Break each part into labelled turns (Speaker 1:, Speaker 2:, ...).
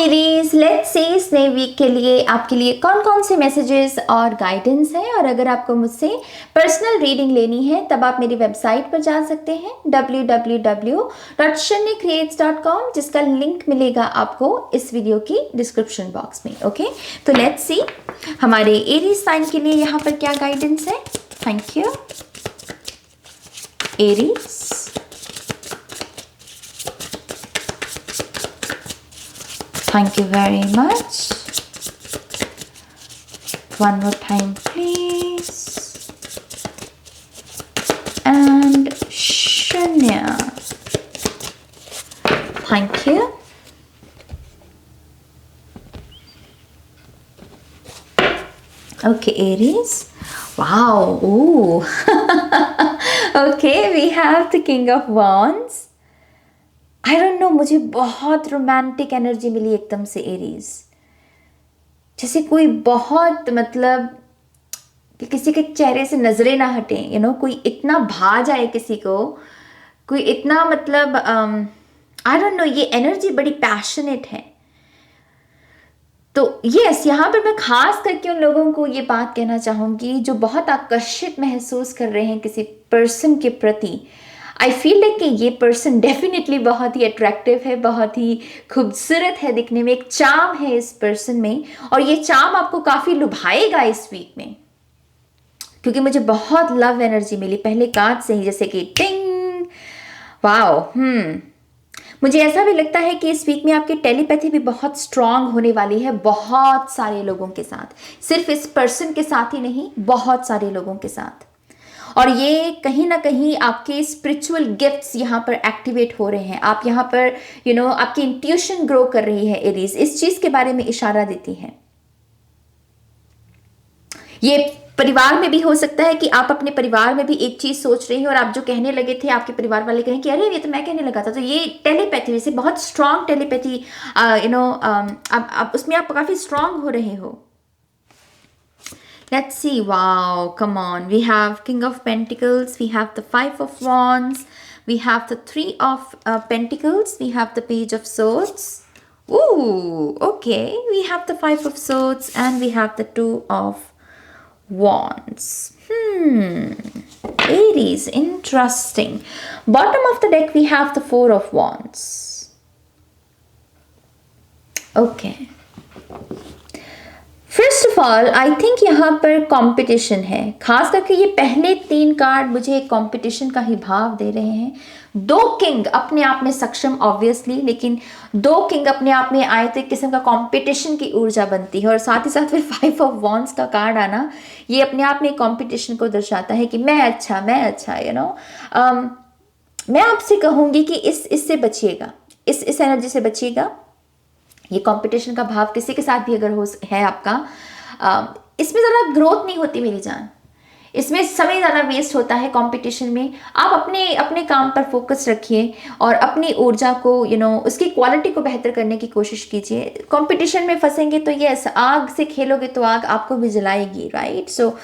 Speaker 1: Aries, let's say इस नए week के लिए आपके लिए कौन कौन से मैसेजेस और गाइडेंस है। और अगर आपको मुझसे पर्सनल रीडिंग लेनी है तब आप मेरी वेबसाइट पर जा सकते हैं www.shannycreates.com, जिसका लिंक मिलेगा आपको इस वीडियो की डिस्क्रिप्शन बॉक्स में। ओके, तो लेट्स सी हमारे एरीज साइन के लिए यहाँ पर क्या गाइडेंस है। Thank you Aries. Thank you very much. One more time, please. And Shanya. Thank you. Okay, Aries. Wow. Ooh. Okay, we have the King of Wands. I don't know, मुझे बहुत romantic energy मिली एकदम से Aries. जैसे कोई बहुत मतलब कि किसी के चेहरे से नजरें ना हटें, यू नो, कोई इतना भा जाए किसी को, कोई इतना मतलब आई डोंट नो, ये एनर्जी बड़ी पैशनेट है। तो यस, यहाँ पर मैं खास करके उन लोगों को ये बात कहना चाहूँगी जो बहुत आकर्षित महसूस कर रहे हैं किसी पर्सन के प्रति। आई फील लाइक कि ये पर्सन डेफिनेटली बहुत ही अट्रैक्टिव है, बहुत ही खूबसूरत है दिखने में, एक चार्म है इस पर्सन में, और ये चार्म आपको काफ़ी लुभाएगा इस वीक में, क्योंकि मुझे बहुत लव एनर्जी मिली पहले कार्ड से ही, जैसे कि टिंग। वाओ। मुझे ऐसा भी लगता है कि इस वीक में आपकी टेलीपैथी भी बहुत स्ट्रांग होने वाली है बहुत सारे लोगों के साथ, सिर्फ इस पर्सन के साथ ही नहीं, बहुत सारे लोगों के साथ। और ये कहीं ना कहीं आपके स्पिरिचुअल गिफ्ट्स यहाँ पर एक्टिवेट हो रहे हैं। आप यहाँ पर यू नो आपकी इंट्यूशन ग्रो कर रही है एरीज, इस चीज के बारे में इशारा देती है। ये परिवार में भी हो सकता है कि आप अपने परिवार में भी एक चीज सोच रही हैं और आप जो कहने लगे थे आपके परिवार वाले कहें कि अरे ये तो मैं कहने लगा था। तो ये टेलीपैथी, वैसे बहुत स्ट्रांग टेलीपैथी, यू नो, आप उसमें आप काफी स्ट्रांग हो रहे हो। Let's see. Wow, come on. We have King of Pentacles. We have the Five of Wands. We have the Three of Pentacles. We have the Page of Swords. Ooh, okay. We have the Five of Swords and we have the Two of Wands. Aries, interesting. Bottom of the deck, we have the Four of Wands. Okay. First of all I think यहाँ पर competition है, खास करके ये पहले 3 card मुझे एक competition का ही भाव दे रहे हैं। 2 किंग अपने आप में सक्षम ऑब्वियसली, लेकिन 2 किंग अपने आप में आए तो एक किस्म का कंपटीशन की ऊर्जा बनती है, और साथ ही साथ फिर 5 ऑफ वॉन्ड्स का कार्ड आना, ये अपने आप में कंपटीशन को दर्शाता है कि मैं अच्छा, यू नो। मैं आपसे कहूँगी कि इससे बचिएगा, इस एनर्जी से बचिएगा। ये कंपटीशन का भाव किसी के साथ भी अगर हो है आपका, इसमें ज़्यादा ग्रोथ नहीं होती मेरी जान, इसमें समय ज़्यादा वेस्ट होता है कंपटीशन में। आप अपने काम पर फोकस रखिए और अपनी ऊर्जा को यू नो उसकी क्वालिटी को बेहतर करने की कोशिश कीजिए। कंपटीशन में फंसेंगे तो यस, आग से खेलोगे तो आग आपको भी जलाएगी, राइट। सो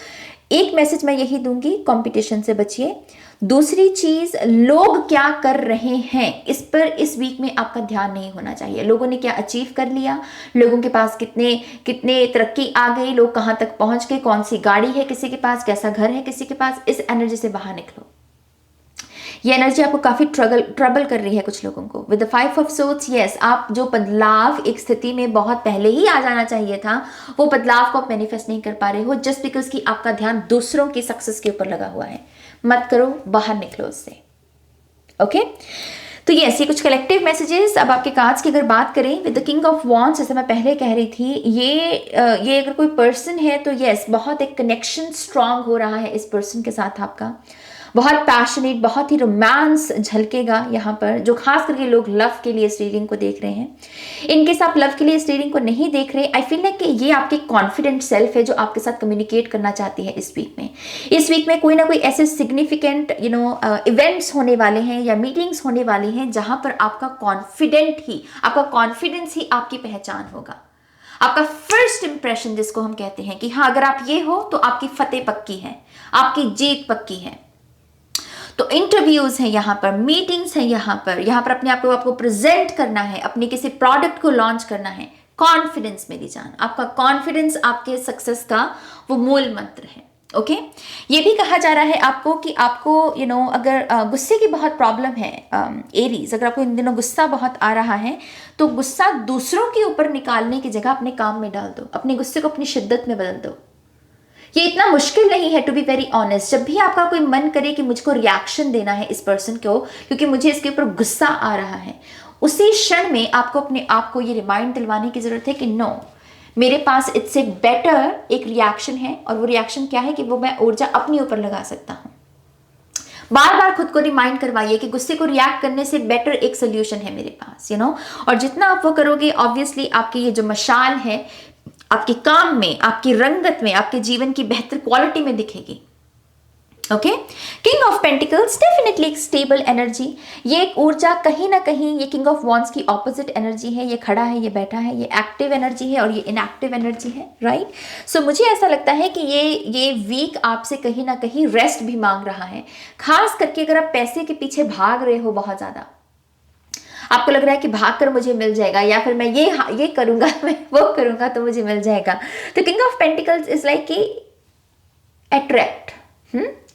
Speaker 1: एक मैसेज मैं यही दूंगी, कंपटीशन से बचिए। दूसरी चीज, लोग क्या कर रहे हैं इस पर इस वीक में आपका ध्यान नहीं होना चाहिए। लोगों ने क्या अचीव कर लिया, लोगों के पास कितने तरक्की आ गई, लोग कहां तक पहुंच गए, कौन सी गाड़ी है किसी के पास, कैसा घर है किसी के पास, इस एनर्जी से बाहर निकलो। ये एनर्जी आपको काफी ट्रबल कर रही है कुछ लोगों को। With the 5 of swords, yes, आप जो बदलाव एक स्थिति में बहुत पहले ही आ जाना चाहिए था, वो बदलाव को आप मैनिफेस्ट नहीं कर पा रहे हो, जस्ट बिकॉज कि आपका ध्यान दूसरों की सक्सेस के ऊपर लगा हुआ है। मत करो, बाहर निकलो उससे। ओके, तो यस, ये कुछ कलेक्टिव मैसेजेस। अब आपके कार्ड्स की अगर बात करें, with the king of wands, जैसे मैं पहले कह रही थी, ये अगर कोई पर्सन है तो यस, बहुत एक कनेक्शन स्ट्रांग हो रहा है इस पर्सन के साथ आपका, बहुत पैशनेट, बहुत ही रोमांस झलकेगा यहाँ पर, जो खास करके लोग लव के लिए इस रीडिंग को देख रहे हैं। इनकेस आप लव के लिए इस रीडिंग को नहीं देख रहे, आई फील लाइक कि ये आपकी कॉन्फिडेंट सेल्फ है जो आपके साथ कम्युनिकेट करना चाहती है इस वीक में। इस वीक में कोई ना कोई ऐसे सिग्निफिकेंट यू नो इवेंट्स होने वाले हैं या मीटिंग्स होने वाली हैं जहां पर आपका कॉन्फिडेंस ही आपकी पहचान होगा, आपका फर्स्ट इंप्रेशन जिसको हम कहते हैं कि हाँ, अगर आप ये हो तो आपकी फतेह पक्की है, आपकी जीत पक्की है। तो इंटरव्यूज है यहाँ पर, मीटिंग्स है यहाँ पर अपने आप को आपको प्रेजेंट करना है, अपने किसी प्रोडक्ट को लॉन्च करना है। कॉन्फिडेंस मेरी जान, आपका कॉन्फिडेंस आपके सक्सेस का वो मूल मंत्र है। ओके ये भी कहा जा रहा है आपको कि आपको अगर गुस्से की बहुत प्रॉब्लम है, एरीज, अगर आपको इन दिनों गुस्सा बहुत आ रहा है तो गुस्सा दूसरों के ऊपर निकालने की जगह अपने काम में डाल दो, अपने गुस्से को अपनी शिद्दत में बदल दो। ये इतना मुश्किल नहीं है, टू बी वेरी ऑनेस्ट। जब भी आपका कोई मन करे कि मुझको रिएक्शन देना है इस पर्सन को क्योंकि मुझे इसके ऊपर गुस्सा आ रहा है, उसी क्षण में आपको अपने आप को ये रिमाइंड दिलवाने की जरूरत है कि नो, मेरे पास इससे बेटर एक रिएक्शन है, और वो रिएक्शन क्या है कि वो मैं ऊर्जा अपने ऊपर लगा सकता हूं। बार बार खुद को रिमाइंड करवाइए कि गुस्से को रिएक्ट करने से बेटर एक सोल्यूशन है मेरे पास, और जितना आप वो करोगे ऑब्वियसली आपकी ये जो मशाल है आपके काम में, आपकी रंगत में, आपके जीवन की बेहतर क्वालिटी में दिखेगी। Okay king of pentacles definitely एक स्टेबल एनर्जी, ये एक ऊर्जा कहीं ना कहीं ये किंग ऑफ वॉन्ड्स की ऑपोजिट एनर्जी है। ये खड़ा है, ये बैठा है, ये एक्टिव एनर्जी है और ये इनएक्टिव एनर्जी है, राइट। सो मुझे ऐसा लगता है कि ये वीक आपसे कहीं ना कहीं रेस्ट भी मांग रहा है, खास करके अगर आप पैसे के पीछे भाग रहे हो बहुत ज्यादा, आपको लग रहा है कि भागकर मुझे मिल जाएगा, या फिर मैं ये करूंगा मैं वो करूंगा तो मुझे मिल जाएगा। तो king of pentacles is like कि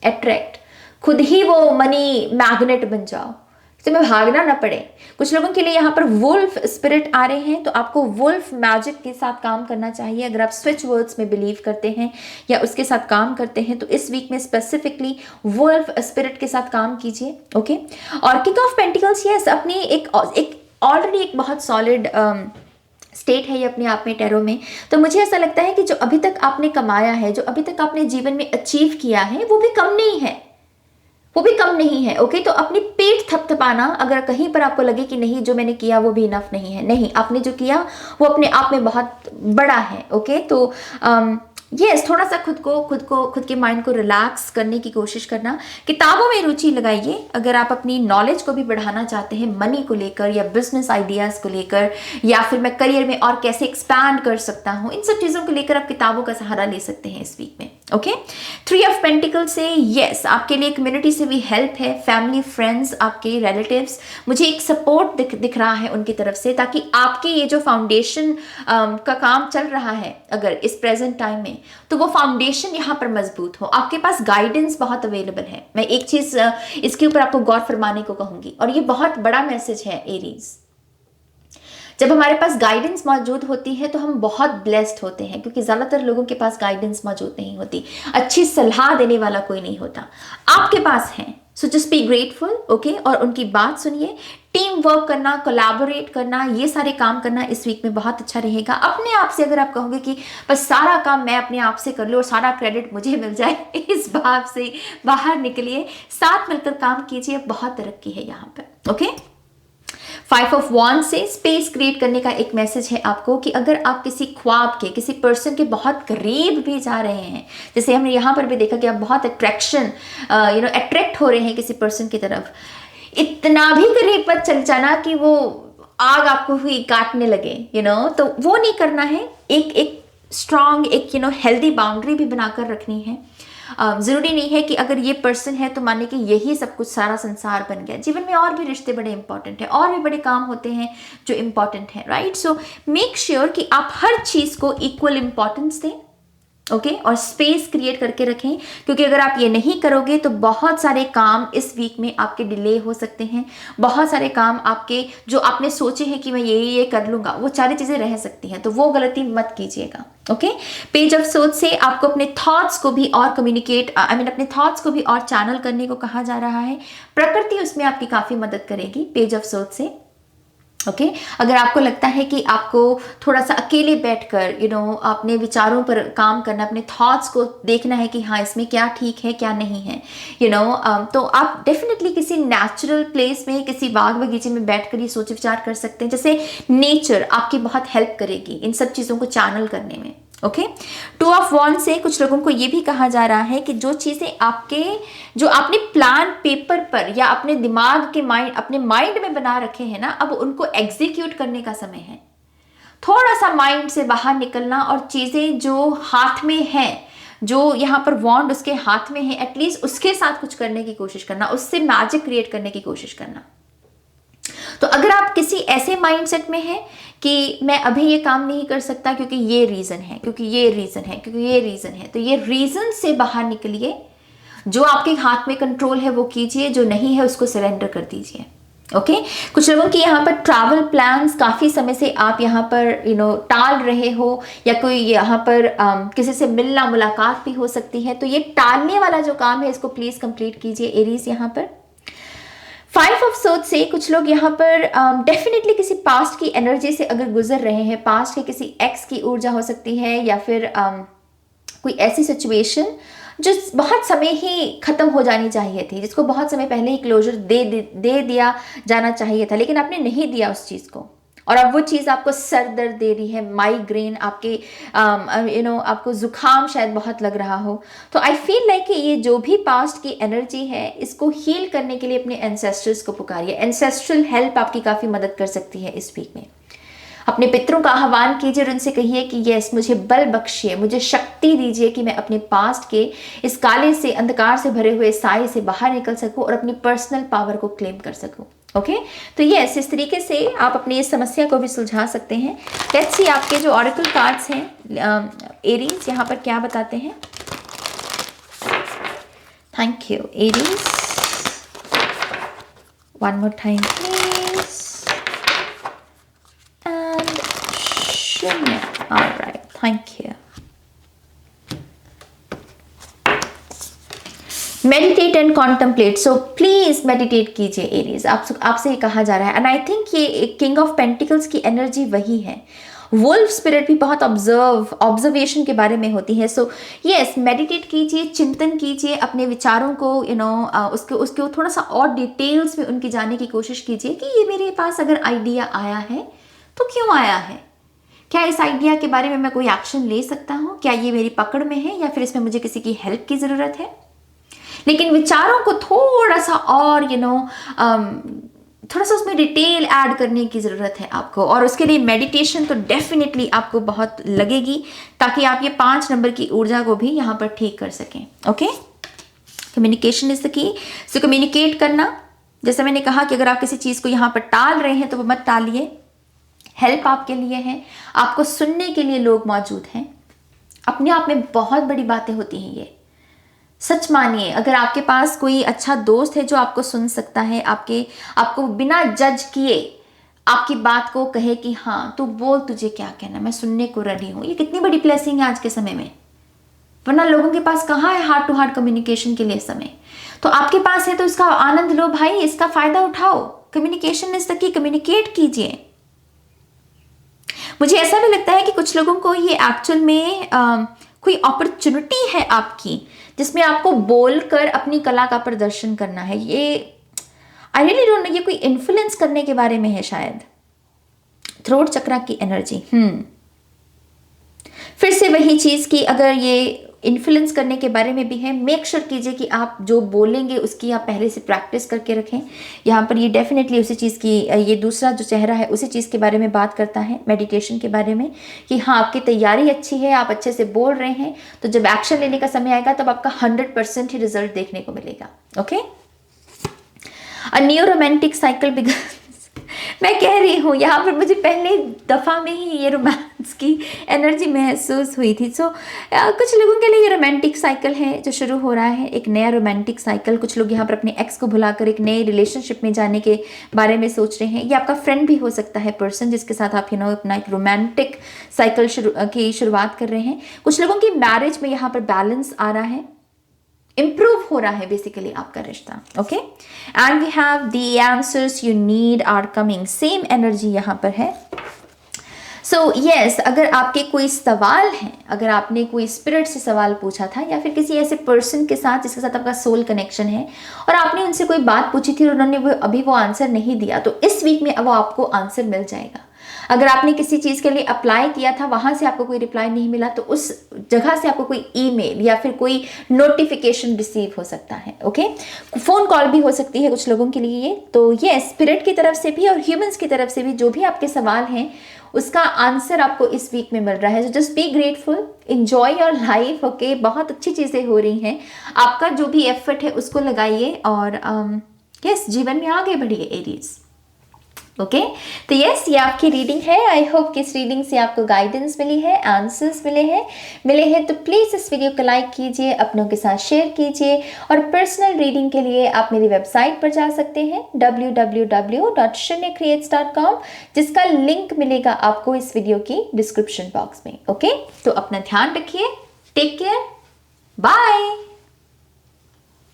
Speaker 1: अट्रैक्ट, खुद ही वो मनी मैग्नेट बन जाओ, तुम्हें भागना ना पड़े। कुछ लोगों के लिए यहाँ पर वुल्फ स्पिरिट आ रहे हैं, तो आपको वुल्फ मैजिक के साथ काम करना चाहिए। अगर आप स्विच वर्ड्स में बिलीव करते हैं या उसके साथ काम करते हैं तो इस वीक में स्पेसिफिकली वुल्फ स्पिरिट के साथ काम कीजिए। ओके और किंग ऑफ पेंटिकल्स यस अपनी एक ऑलरेडी एक बहुत सॉलिड स्टेट है ये अपने आप में टैरो में। तो मुझे ऐसा लगता है कि जो अभी तक आपने कमाया है, जो अभी तक आपने जीवन में अचीव किया है, वो भी कम नहीं है, वो भी कम नहीं है। ओके तो अपनी पेट थपथपाना, अगर कहीं पर आपको लगे कि नहीं जो मैंने किया वो भी इनफ नहीं है, नहीं, आपने जो किया वो अपने आप में बहुत बड़ा है। ओके तो यस थोड़ा सा खुद के माइंड को रिलैक्स करने की कोशिश करना, किताबों में रुचि लगाइए। अगर आप अपनी नॉलेज को भी बढ़ाना चाहते हैं मनी को लेकर या बिजनेस आइडियाज को लेकर, या फिर मैं करियर में और कैसे एक्सपैंड कर सकता हूं, इन सब चीजों को लेकर आप किताबों का सहारा ले सकते हैं इस वीक में। ओके 3 ऑफ पेंटिकल से यस आपके लिए कम्युनिटी से भी हेल्प है, फैमिली, फ्रेंड्स, आपके रिलेटिव्स, मुझे एक सपोर्ट दिख रहा है उनकी तरफ से, ताकि आपके ये जो फाउंडेशन का काम चल रहा है अगर इस प्रेजेंट टाइम में, तो वो फाउंडेशन यहाँ पर मजबूत हो। आपके पास गाइडेंस बहुत अवेलेबल है। मैं एक चीज इसके ऊपर आपको गौर फरमाने को कहूंगी, और ये बहुत बड़ा मैसेज है एरीज। जब हमारे पास गाइडेंस मौजूद होती है तो हम बहुत ब्लेस्ड होते हैं, क्योंकि ज्यादातर लोगों के पास गाइडेंस मौजूद नहीं होती, अच्छी सलाह देने वाला कोई नहीं होता, आपके पास है। So just be grateful. Okay और उनकी बात सुनिए। टीम वर्क करना, कोलैबोरेट करना, ये सारे काम करना इस वीक में बहुत अच्छा रहेगा। अपने आप से अगर आप कहोगे कि बस सारा काम मैं अपने आप से कर लूँ और सारा क्रेडिट मुझे मिल जाए, इस भाव से बाहर निकलिए, साथ मिलकर काम कीजिए, बहुत तरक्की है यहाँ पर। ओके 5 ऑफ वॉन्ड्स से स्पेस क्रिएट करने का एक मैसेज है आपको कि अगर आप किसी ख्वाब के, किसी पर्सन के बहुत करीब भी जा रहे हैं, जैसे हमने यहाँ पर भी देखा कि आप बहुत अट्रैक्ट हो रहे हैं किसी पर्सन की तरफ, इतना भी करीब मत चल जाना कि वो आग आपको हुई काटने लगे, तो वो नहीं करना है। एक स्ट्रांग एक हेल्दी बाउंड्री भी बनाकर रखनी है। जरूरी नहीं है कि अगर ये पर्सन है तो माने कि यही सब कुछ सारा संसार बन गया। जीवन में और भी रिश्ते बड़े इंपॉर्टेंट है, और भी बड़े काम होते हैं जो इंपॉर्टेंट है, राइट। सो मेक श्योर कि आप हर चीज को इक्वल इंपॉर्टेंस दें। ओके और स्पेस क्रिएट करके रखें, क्योंकि अगर आप ये नहीं करोगे तो बहुत सारे काम इस वीक में आपके डिले हो सकते हैं। बहुत सारे काम आपके जो आपने सोचे हैं कि मैं ये कर लूंगा, वो सारी चीजें रह सकती हैं, तो वो गलती मत कीजिएगा। ओके पेज ऑफ सोच से आपको अपने थॉट्स को भी और कम्युनिकेट अपने थॉट्स को भी और चैनल करने को कहा जा रहा है। प्रकृति उसमें आपकी काफी मदद करेगी पेज ऑफ सोच से। ओके अगर आपको लगता है कि आपको थोड़ा सा अकेले बैठकर अपने विचारों पर काम करना, अपने थॉट्स को देखना है कि हाँ इसमें क्या ठीक है क्या नहीं है, तो आप डेफिनेटली किसी नेचुरल प्लेस में, किसी बाग बगीचे में बैठकर ये सोच विचार कर सकते हैं। जैसे नेचर आपकी बहुत हेल्प करेगी इन सब चीज़ों को चैनल करने में। ओके 2 ऑफ वॉन्ड से कुछ लोगों को ये भी कहा जा रहा है कि जो चीज़ें जो आपने प्लान पेपर पर या अपने दिमाग के अपने माइंड में बना रखे हैं ना, अब उनको एग्जीक्यूट करने का समय है। थोड़ा सा माइंड से बाहर निकलना और चीज़ें जो हाथ में हैं, जो यहाँ पर वॉन्ड उसके हाथ में है, एटलीस्ट उसके साथ कुछ करने की कोशिश करना, उससे मैजिक क्रिएट करने की कोशिश करना। तो अगर आप किसी ऐसे माइंडसेट में हैं कि मैं अभी ये काम नहीं कर सकता क्योंकि ये रीज़न है, क्योंकि ये रीज़न है, क्योंकि ये रीज़न है, तो ये रीज़न से बाहर निकलिए। जो आपके हाथ में कंट्रोल है वो कीजिए, जो नहीं है उसको सरेंडर कर दीजिए। ओके कुछ लोगों की यहाँ पर ट्रैवल प्लान्स काफ़ी समय से आप यहाँ पर टाल रहे हो, या कोई यहाँ पर किसी से मिलना मुलाकात भी हो सकती है, तो ये टालने वाला जो काम है इसको प्लीज़ कंप्लीट कीजिए एरीज। यहाँ पर 5 ऑफ सोर्ड्स से कुछ लोग यहाँ पर डेफिनेटली किसी पास्ट की एनर्जी से अगर गुजर रहे हैं, पास्ट के किसी एक्स की ऊर्जा हो सकती है, या फिर कोई ऐसी सिचुएशन जो बहुत समय ही खत्म हो जानी चाहिए थी, जिसको बहुत समय पहले ही क्लोजर दे दिया जाना चाहिए था, लेकिन आपने नहीं दिया उस चीज़ को, और अब वो चीज़ आपको सर दर्द दे रही है, माइग्रेन, आपके आपको जुकाम शायद बहुत लग रहा हो। तो आई फील लाइक कि ये जो भी पास्ट की एनर्जी है इसको हील करने के लिए अपने एंसेस्टर्स को पुकारिए। एंसेस्ट्रल हेल्प आपकी काफ़ी मदद कर सकती है इस वीक में। अपने पितरों का आह्वान कीजिए और उनसे कहिए कि यस, मुझे बल बख्शिए, मुझे शक्ति दीजिए कि मैं अपने पास्ट के इस काले से, अंधकार से भरे हुए साए से बाहर निकल सकूं और अपनी पर्सनल पावर को क्लेम कर सकूं। ओके तो यस, इस तरीके से आप अपनी इस समस्या को भी सुलझा सकते हैं। लेट्स सी आपके जो ऑरेकल कार्ड्स हैं एरीज यहाँ पर क्या बताते हैं। Thank you Aries, one more time please, and शून्य। Alright, thank you. Meditate and contemplate, so please meditate कीजिए एरीज, आपसे ये कहा जा रहा है। एंड आई थिंक ये किंग ऑफ पेंटिकल्स की एनर्जी वही है। वुल्फ स्पिरिट भी बहुत ऑब्जर्वेशन के बारे में होती है। सो यस, मेडिटेट कीजिए, चिंतन कीजिए, अपने विचारों को उसके थोड़ा सा और डिटेल्स में उनकी जाने की कोशिश कीजिए कि ये मेरे पास अगर आइडिया आया है तो क्यों आया है, क्या इस आइडिया के बारे में मैं कोई एक्शन ले सकता हूँ, क्या ये मेरी पकड़ में है, या फिर इसमें मुझे किसी की हेल्प की ज़रूरत है। लेकिन विचारों को थोड़ा सा और थोड़ा सा उसमें डिटेल ऐड करने की ज़रूरत है आपको, और उसके लिए मेडिटेशन तो डेफिनेटली आपको बहुत लगेगी, ताकि आप ये 5 नंबर की ऊर्जा को भी यहाँ पर ठीक कर सकें। Okay, communication is the key. So communicate करना, जैसे मैंने कहा कि अगर आप किसी चीज़ को यहाँ पर टाल रहे हैं तो वो मत टालिए। हेल्प आपके लिए है, आपको सुनने के लिए लोग मौजूद हैं। अपने आप में बहुत बड़ी बातें होती हैं ये, सच मानिए। अगर आपके पास कोई अच्छा दोस्त है जो आपको सुन सकता है, आपको बिना जज किए आपकी बात को कहे कि हाँ तू बोल, तुझे क्या कहना, मैं सुनने को रेडी हूँ, ये कितनी बड़ी ब्लेसिंग है आज के समय में। वरना लोगों के पास कहाँ है हार्ट टू हार्ट कम्युनिकेशन के लिए समय। तो आपके पास है तो इसका आनंद लो भाई, इसका फायदा उठाओ। Communication is the key, communicate कीजिए। मुझे ऐसा भी लगता है कि कुछ लोगों को ये एक्चुअल में कोई अपॉर्चुनिटी है आपकी, जिसमें आपको बोलकर अपनी कला का प्रदर्शन करना है। ये आई रियली डोंट नो, ये कोई इन्फ्लुएंस करने के बारे में है शायद। थ्रोट चक्रा की एनर्जी, फिर से वही चीज़ कि अगर ये इन्फ्लुएंस करने के बारे में भी है, मेक श्योर कीजिए कि आप जो बोलेंगे उसकी आप पहले से प्रैक्टिस करके रखें। यहाँ पर ये डेफिनेटली उसी चीज़ की, ये दूसरा जो चेहरा है उसी चीज़ के बारे में बात करता है, मेडिटेशन के बारे में, कि हाँ आपकी तैयारी अच्छी है, आप अच्छे से बोल रहे हैं, तो जब एक्शन लेने का समय आएगा तब आपका 100% ही रिजल्ट देखने को मिलेगा। Okay, a new romantic cycle begins. मैं कह रही हूँ यहाँ पर मुझे पहले दफ़ा में ही ये रोमांस की एनर्जी महसूस हुई थी। सो कुछ लोगों के लिए ये रोमांटिक साइकिल है जो शुरू हो रहा है, एक नया रोमांटिक साइकिल। कुछ लोग यहाँ पर अपने एक्स को भुलाकर एक नए रिलेशनशिप में जाने के बारे में सोच रहे हैं। ये आपका फ्रेंड भी हो सकता है, पर्सन जिसके साथ आप अपना एक रोमांटिक साइकिल की शुरुआत कर रहे हैं। कुछ लोगों की मैरिज में यहाँ पर बैलेंस आ रहा है, इम्प्रूव हो रहा है बेसिकली आपका रिश्ता। Okay, and we have the answers you need are coming, same energy यहाँ पर है। सो यस, अगर आपके कोई सवाल हैं, अगर आपने कोई स्पिरिट से सवाल पूछा था, या फिर किसी ऐसे पर्सन के साथ जिसके साथ आपका सोल कनेक्शन है, और आपने उनसे कोई बात पूछी थी और उन्होंने अभी वो आंसर नहीं दिया, तो इस वीक में वो आपको आंसर मिल जाएगा। अगर आपने किसी चीज़ के लिए अप्लाई किया था, वहाँ से आपको कोई रिप्लाई नहीं मिला, तो उस जगह से आपको कोई ईमेल या फिर कोई नोटिफिकेशन रिसीव हो सकता है। ओके, फ़ोन कॉल भी हो सकती है कुछ लोगों के लिए ये। तो ये स्पिरिट की तरफ से भी और ह्यूमंस की तरफ से भी जो भी आपके सवाल हैं उसका आंसर आपको इस वीक में मिल रहा है। Just be grateful, enjoy your life. Okay, बहुत अच्छी चीज़ें हो रही हैं, आपका जो भी एफर्ट है उसको लगाइए और यस जीवन में आगे बढ़िए एरीज। ओके, तो यस ये आपकी रीडिंग है। आई होप कि इस रीडिंग से आपको गाइडेंस मिली है, आंसर्स मिले हैं तो प्लीज़ इस वीडियो को लाइक कीजिए, अपनों के साथ शेयर कीजिए और पर्सनल रीडिंग के लिए आप मेरी वेबसाइट पर जा सकते हैं www.shunyacreates.com, जिसका लिंक मिलेगा आपको इस वीडियो की डिस्क्रिप्शन बॉक्स में। ओके, तो अपना ध्यान रखिए, टेक केयर, बाय।